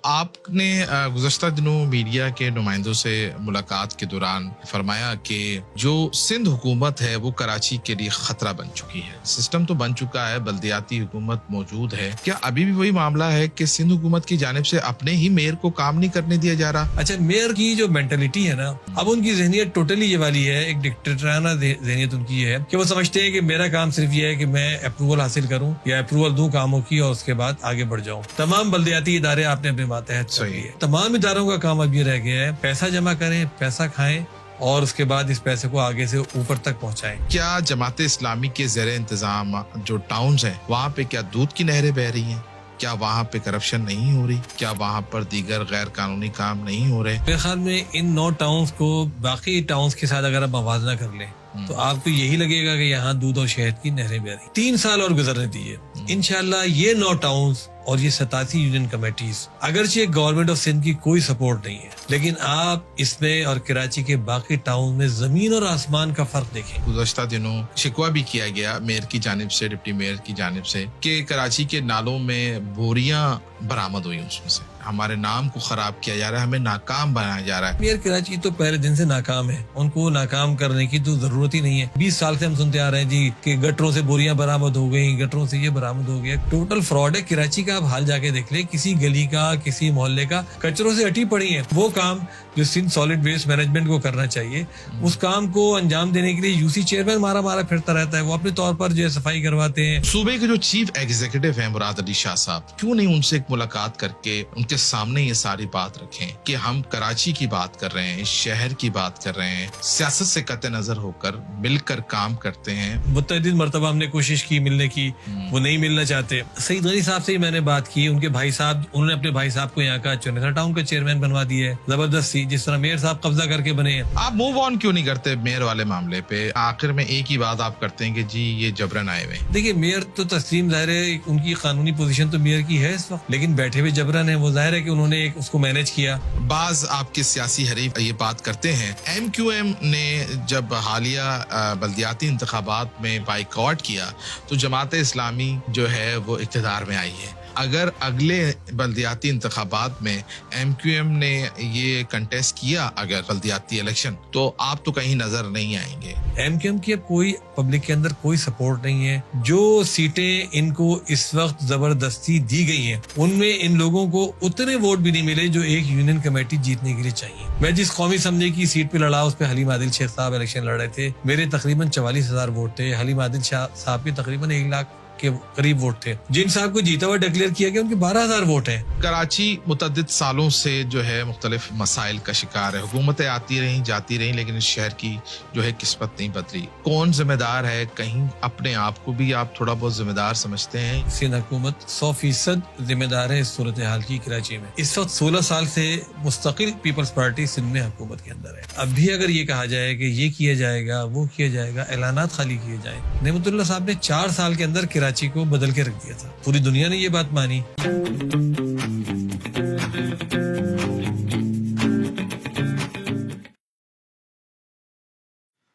آپ نے گزشتہ دنوں میڈیا کے نمائندوں سے ملاقات کے دوران فرمایا کہ جو سندھ حکومت ہے وہ کراچی کے لیے خطرہ بن چکی ہے. سسٹم تو بن چکا ہے, بلدیاتی حکومت موجود ہے, کیا ابھی بھی وہی معاملہ ہے کہ سندھ حکومت کی جانب سے اپنے ہی میئر کو کام نہیں کرنے دیا جا رہا؟ اچھا, میئر کی جو مینٹلٹی ہے نا, اب ان کی ذہنیت ٹوٹلی یہ والی ہے, ایک ڈکٹیٹرانہ ذہنیت ان کی ہے کہ وہ سمجھتے ہیں کہ میرا کام صرف یہ ہے کہ میں اپروول حاصل کروں یا اپروول دوں کاموں کی اور اس کے بعد آگے بڑھ جاؤں. تمام بلدیاتی ادارے آپ نے اپنے ماتحت کر لیے. تمام اداروں کا کام اب یہ رہ گیا ہے پیسہ جمع کریں, پیسہ کھائیں اور اس کے بعد اس پیسے کو آگے سے اوپر تک پہنچائیں. کیا جماعت اسلامی کے زیر انتظام جو ٹاؤنز ہیں وہاں پہ کیا دودھ کی نہریں بہ رہی ہیں؟ کیا وہاں پہ کرپشن نہیں ہو رہی؟ کیا وہاں پر دیگر غیر قانونی کام نہیں ہو رہے؟ میرے خیال میں ان 9 ٹاؤنز کو باقی ٹاؤنز کے ساتھ اگر آپ موازنہ کر لیں تو آپ کو یہی لگے گا کہ یہاں دودھ اور شہد کی نہریں بہ رہی. 3 سال اور گزرنے دیے, انشاءاللہ یہ 9 ٹاؤنز اور یہ 87 یونین کمیٹیز, اگرچہ گورنمنٹ آف سندھ کی کوئی سپورٹ نہیں ہے, لیکن آپ اس میں اور کراچی کے باقی ٹاؤن میں زمین اور آسمان کا فرق دیکھیں. گزشتہ دنوں شکوہ بھی کیا گیا میئر کی جانب سے, ڈپٹی میئر کی جانب سے, کہ کراچی کے نالوں میں بوریاں برآمد ہوئی, اس میں سے ہمارے نام کو خراب کیا جا رہا ہے, ہمیں ناکام بنایا جا رہا ہے. میئر کراچی تو پہلے دن سے ناکام ہے, ان کو ناکام کرنے کی تو ضرورت ہی نہیں ہے. 20 سال سے ہم سنتے آ رہے ہیں جی کہ گٹروں سے بوریاں برآمد ہو گئی, گٹروں سے یہ برآمد ہو گیا. ٹوٹل فراڈ ہے. کراچی کا آپ حال جا کے دیکھ لیں, کسی گلی کا, کسی محلے کا کچروں سے ہٹی پڑی ہے. وہ کام جو سندھ سالڈ ویسٹ مینجمنٹ کو کرنا چاہیے, اس کام کو انجام دینے کے لیے یو سی چیئرمین مارا پھرتا رہتا ہے. وہ اپنے طور پر جو ہے صفائی کرواتے ہیں. صوبے کے جو چیف ایگزیکٹو ہیں مراد علی شاہ صاحب, کیوں نہیں ان سے ایک ملاقات کر کے ان کے سامنے یہ ساری بات رکھیں کہ ہم کراچی کی بات کر رہے ہیں, شہر کی بات کر رہے ہیں, سیاست سے قطع نظر ہو کر مل کر کام کرتے ہیں. متعدد مرتبہ ہم نے کوشش کی ملنے کی, وہ نہیں ملنا چاہتے. سعید غنی صاحب سے ہی میں نے بات کی, ان کے بھائی صاحب, انہوں نے اپنے بھائی صاحب کو یہاں کا چنیسا ٹاؤن کا چیئرمین بنوا دیا ہے زبردستی, جس طرح میئر صاحب قبضہ کر کے بنے ہیں. آپ موو آن کیوں نہیں کرتے میئر والے معاملے پہ؟ آخر میں ایک ہی بات آپ کرتے ہیں کہ جی یہ جبرن آئے ہوئے. دیکھیے, میئر تو تسلیم, ظاہر ہے ان کی قانونی پوزیشن تو میئر کی ہے اس وقت, لیکن بیٹھے ہوئے جبرن ہیں. وہ ظاہر ہے کہ انہوں نے اس کو مینج کیا. بعض آپ کے سیاسی حریف یہ بات کرتے ہیں, ایم کیو ایم نے جب حالیہ بلدیاتی انتخابات میں بائیکاٹ کیا تو جماعت اسلامی جو ہے وہ اقتدار میں آئی ہے. اگر اگلے بلدیاتی انتخابات میں ایم کیو ایم نے یہ کنٹیسٹ کیا اگر بلدیاتی الیکشن, تو آپ تو کہیں نظر نہیں آئیں گے. ایم کیو ایم کی اب کوئی پبلک کے اندر کوئی سپورٹ نہیں ہے. جو سیٹیں ان کو اس وقت زبردستی دی گئی ہیں ان میں ان لوگوں کو اتنے ووٹ بھی نہیں ملے جو ایک یونین کمیٹی جیتنے کے لیے چاہیے. میں جس قومی اسمبلی کی سیٹ پہ لڑا, اس پہ حلیم عادل شیخ صاحب الیکشن لڑ رہے تھے. میرے تقریباً 44,000 ووٹ تھے. حلیم عادل صاحب کے تقریباً 1 لاکھ کے قریب ووٹ تھے. جن صاحب کو جیتا ہوا ڈکلیئر کیا گیا ان کے 12,000 ووٹ ہیں. کراچی متعدد سالوں سے جو ہے مختلف مسائل کا شکار ہے. حکومتیں آتی رہیں جاتی رہیں, لیکن اس شہر کی جو ہے قسمت نہیں بدلی. کون ذمہ دار ہے؟ کہیں اپنے آپ کو بھی آپ تھوڑا بہت ذمہ دار سمجھتے ہیں؟ سندھ حکومت 100% ذمہ دار ہے اس صورتحال کی کراچی میں. اس وقت 16 سال سے مستقل پیپلز پارٹی سندھ میں حکومت کے اندر ہے. اب بھی اگر یہ کہا جائے کہ یہ کیا جائے گا, وہ کیا جائے گا, اعلانات خالی کیے جائیں. نعمت اللہ صاحب نے 4 سال کے اندر کراچی کو بدل کے رکھ دیا تھا. پوری دنیا نے یہ بات مانی.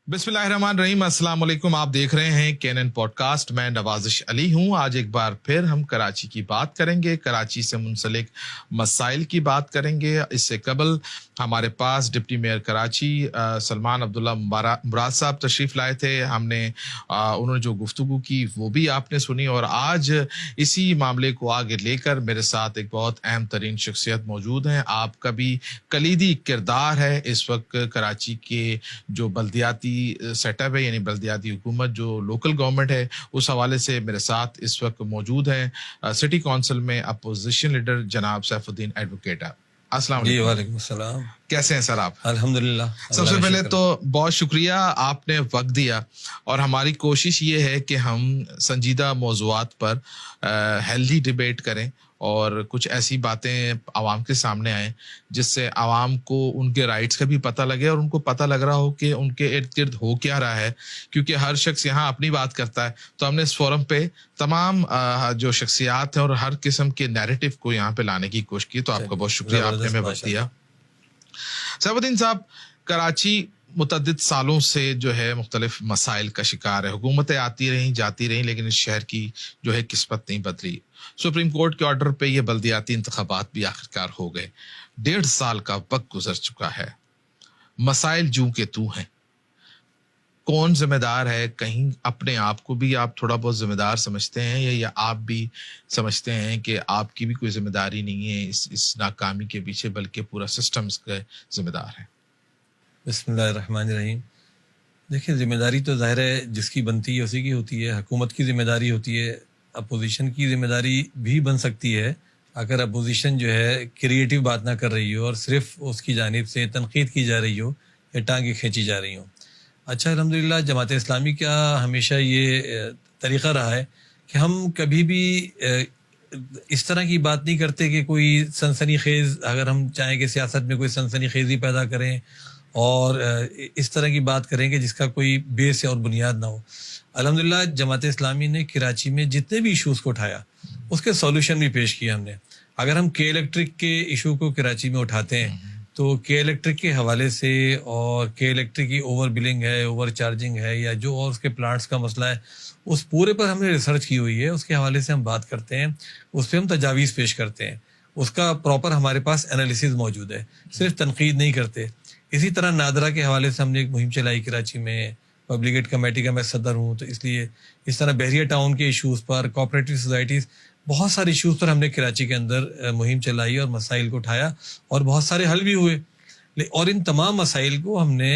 بسم اللہ الرحمن الرحیم. السلام علیکم. آپ دیکھ رہے ہیں کینن پوڈ کاسٹ. میں نوازش علی ہوں. آج ایک بار پھر ہم کراچی کی بات کریں گے, کراچی سے منسلک مسائل کی بات کریں گے. اس سے قبل ہمارے پاس ڈپٹی میئر کراچی سلمان عبداللہ مراد صاحب تشریف لائے تھے. ہم نے انہوں نے جو گفتگو کی وہ بھی آپ نے سنی, اور آج اسی معاملے کو آگے لے کر میرے ساتھ ایک بہت اہم ترین شخصیت موجود ہیں. آپ کا بھی کلیدی کردار ہے اس وقت کراچی کے جو بلدیاتی سیٹ اپ ہے, یعنی بلدیاتی حکومت جو لوکل گورنمنٹ ہے, اس حوالے سے میرے ساتھ اس وقت موجود ہیں سٹی کونسل میں اپوزیشن لیڈر جناب سیف الدین ایڈوکیٹ. السلام علیکم. جی وعلیکم السلام. کیسے ہیں سر آپ؟ الحمدللہ. سب سے پہلے تو بہت شکریہ آپ نے وقت دیا, اور ہماری کوشش یہ ہے کہ ہم سنجیدہ موضوعات پر ہیلدی ڈیبیٹ کریں اور کچھ ایسی باتیں عوام کے سامنے آئیں جس سے عوام کو ان کے رائٹس کا بھی پتہ لگے اور ان کو پتہ لگ رہا ہو کہ ان کے ارد گرد ہو کیا رہا ہے. کیونکہ ہر شخص یہاں اپنی بات کرتا ہے, تو ہم نے اس فورم پہ تمام جو شخصیات ہیں اور ہر قسم کے نیریٹو کو یہاں پہ لانے کی کوشش کی. تو آپ کا بہت شکریہ, آپ نے ہمیں وقت دیا. سیف الدین صاحب, کراچی متعدد سالوں سے جو ہے مختلف مسائل کا شکار ہے. حکومتیں آتی رہیں جاتی رہیں لیکن اس شہر کی جو ہے قسمت نہیں بدلی. سپریم کورٹ کے آرڈر پہ یہ بلدیاتی انتخابات بھی آخرکار ہو گئے. 1.5 سال کا وقت گزر چکا ہے. مسائل جوں کے تو ہیں. کون ذمہ دار ہے؟ کہیں اپنے آپ کو بھی آپ تھوڑا بہت ذمہ دار سمجھتے ہیں یا آپ بھی سمجھتے ہیں کہ آپ کی بھی کوئی ذمہ داری نہیں ہے اس ناکامی کے پیچھے بلکہ پورا سسٹم اس کا ذمہ دار ہے؟ بسم اللہ الرحمن الرحیم. دیکھیں ذمہ داری تو ظاہر ہے جس کی بنتی ہے اسی کی ہوتی ہے. حکومت کی ذمہ داری ہوتی ہے, اپوزیشن کی ذمہ داری بھی بن سکتی ہے اگر اپوزیشن جو ہے کریٹیو بات نہ کر رہی ہو اور صرف اس کی جانب سے تنقید کی جا رہی ہو یا ٹانگیں کھینچی جا رہی ہوں. اچھا الحمدللہ جماعت اسلامی کا ہمیشہ یہ طریقہ رہا ہے کہ ہم کبھی بھی اس طرح کی بات نہیں کرتے کہ کوئی سنسنی خیز, اگر ہم چاہیں کہ سیاست میں کوئی سنسنی خیزی پیدا کریں اور اس طرح کی بات کریں کہ جس کا کوئی بیس اور بنیاد نہ ہو. الحمدللہ جماعت اسلامی نے کراچی میں جتنے بھی ایشوز کو اٹھایا اس کے سولوشن بھی پیش کیا ہم نے. اگر ہم کے الیکٹرک کے ایشو کو کراچی میں اٹھاتے ہیں تو کے الیکٹرک کے حوالے سے اور کے الیکٹرک کی اوور بلنگ ہے, اوور چارجنگ ہے یا جو اور اس کے پلانٹس کا مسئلہ ہے, اس پورے پر ہم نے ریسرچ کی ہوئی ہے. اس کے حوالے سے ہم بات کرتے ہیں, اس پہ ہم تجاویز پیش کرتے ہیں, اس کا پراپر ہمارے پاس انالیسز موجود ہے, صرف تنقید نہیں کرتے. اسی طرح نادرا کے حوالے سے ہم نے ایک مہم چلائی کراچی میں, پبلک کمیٹی کا میں صدر ہوں, تو اس لیے اس طرح بحریہ ٹاؤن کے ایشوز پر, کوآپریٹو سوسائٹیز, بہت سارے ایشوز پر ہم نے کراچی کے اندر مہم چلائی اور مسائل کو اٹھایا اور بہت سارے حل بھی ہوئے. اور ان تمام مسائل کو ہم نے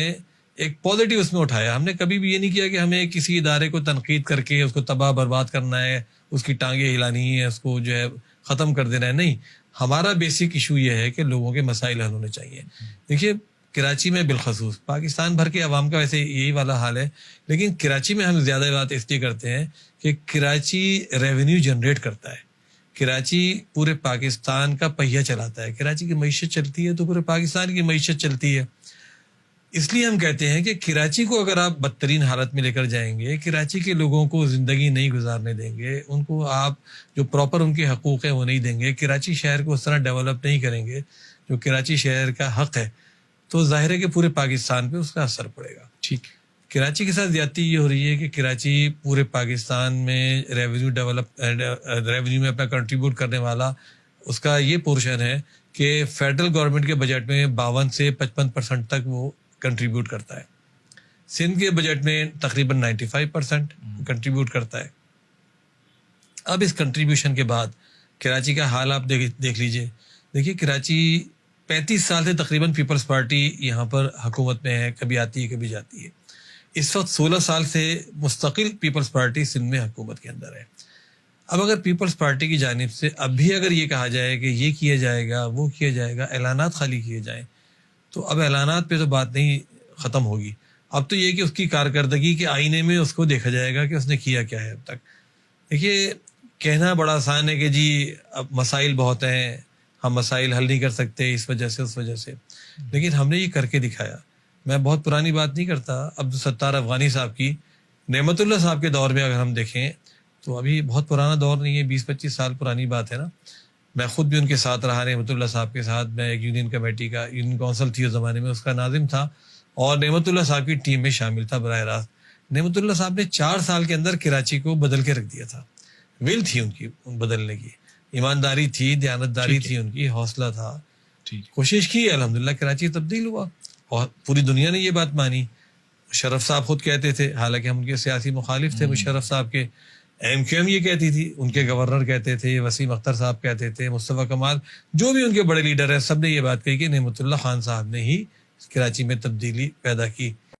ایک پازیٹیو اس میں اٹھایا. ہم نے کبھی بھی یہ نہیں کیا کہ ہمیں کسی ادارے کو تنقید کر کے اس کو تباہ برباد کرنا ہے, اس کی ٹانگیں ہلانی ہے, اس کو جو ہے ختم کر دینا ہے. نہیں, ہمارا بیسک ایشو یہ ہے کہ لوگوں کے مسائل حل ہونے چاہیے. دیکھیے کراچی میں بالخصوص, پاکستان بھر کے عوام کا ویسے یہی والا حال ہے, لیکن کراچی میں ہم زیادہ بات اس لیے کرتے ہیں کہ کراچی ریونیو جنریٹ کرتا ہے. کراچی پورے پاکستان کا پہیہ چلاتا ہے. کراچی کی معیشت چلتی ہے تو پورے پاکستان کی معیشت چلتی ہے. اس لیے ہم کہتے ہیں کہ کراچی کو اگر آپ بدترین حالت میں لے کر جائیں گے, کراچی کے لوگوں کو زندگی نہیں گزارنے دیں گے, ان کو آپ جو پراپر ان کے حقوق ہیں وہ نہیں دیں گے, کراچی شہر کو اس طرح ڈیولپ نہیں کریں گے جو کراچی شہر کا حق ہے, تو ظاہر ہے کہ پورے پاکستان پہ اس کا اثر پڑے گا. ٹھیک. کراچی کے ساتھ زیادتی یہ ہو رہی ہے کہ کراچی پورے پاکستان میں ریونیو میں اپنا کنٹریبیوٹ کرنے والا اس کا یہ پورشن ہے کہ فیڈرل گورنمنٹ کے بجٹ میں 52 سے 55% تک وہ کنٹریبیوٹ کرتا ہے. سندھ کے بجٹ میں تقریباً 95% کنٹریبیوٹ کرتا ہے. اب اس کنٹریبیوشن کے بعد کراچی کا حال آپ دیکھ لیجئے. دیکھیے کراچی 35 سال سے تقریباً پیپلز پارٹی یہاں پر حکومت میں ہے, کبھی آتی ہے کبھی جاتی ہے. اس وقت 16 سال سے مستقل پیپلز پارٹی سندھ میں حکومت کے اندر ہے. اب اگر پیپلز پارٹی کی جانب سے اب بھی اگر یہ کہا جائے کہ یہ کیا جائے گا وہ کیا جائے گا, اعلانات خالی کیے جائیں, تو اب اعلانات پہ تو بات نہیں ختم ہوگی. اب تو یہ کہ اس کی کارکردگی کے آئینے میں اس کو دیکھا جائے گا کہ اس نے کیا کیا ہے اب تک. دیکھیے کہنا بڑا آسان ہے کہ جی اب مسائل بہت ہیں, ہم مسائل حل نہیں کر سکتے اس وجہ سے اس وجہ سے, لیکن ہم نے یہ کر کے دکھایا. میں بہت پرانی بات نہیں کرتا, عبدالستار افغانی صاحب کی, نعمت اللہ صاحب کے دور میں اگر ہم دیکھیں تو ابھی بہت پرانا دور نہیں ہے, 20-25 سال پرانی بات ہے نا. میں خود بھی ان کے ساتھ رہا, نعمت اللہ صاحب کے ساتھ. میں ایک یونین کمیٹی کا, یونین کونسل تھی اس زمانے میں, اس کا ناظم تھا اور نعمت اللہ صاحب کی ٹیم میں شامل تھا براہ راست. نعمت اللہ صاحب نے 4 سال کے اندر کراچی کو بدل کے رکھ دیا تھا. ول تھی ان کی بدلنے کی, ایمانداری تھی, دیانتداری تھی ان کی, حوصلہ تھا, کوشش کی, الحمدللہ کراچی تبدیل ہوا اور پوری دنیا نے یہ بات مانی. مشرف صاحب خود کہتے تھے, حالانکہ ہم ان کے سیاسی مخالف تھے مشرف صاحب کے, MQM یہ کہتی تھی, ان کے گورنر کہتے تھے, وسیم اختر صاحب کہتے تھے, مصطفیٰ کمال, جو بھی ان کے بڑے لیڈر ہیں, سب نے یہ بات کہی کہ نعمت اللہ خان صاحب نے ہی کراچی میں تبدیلی پیدا کی.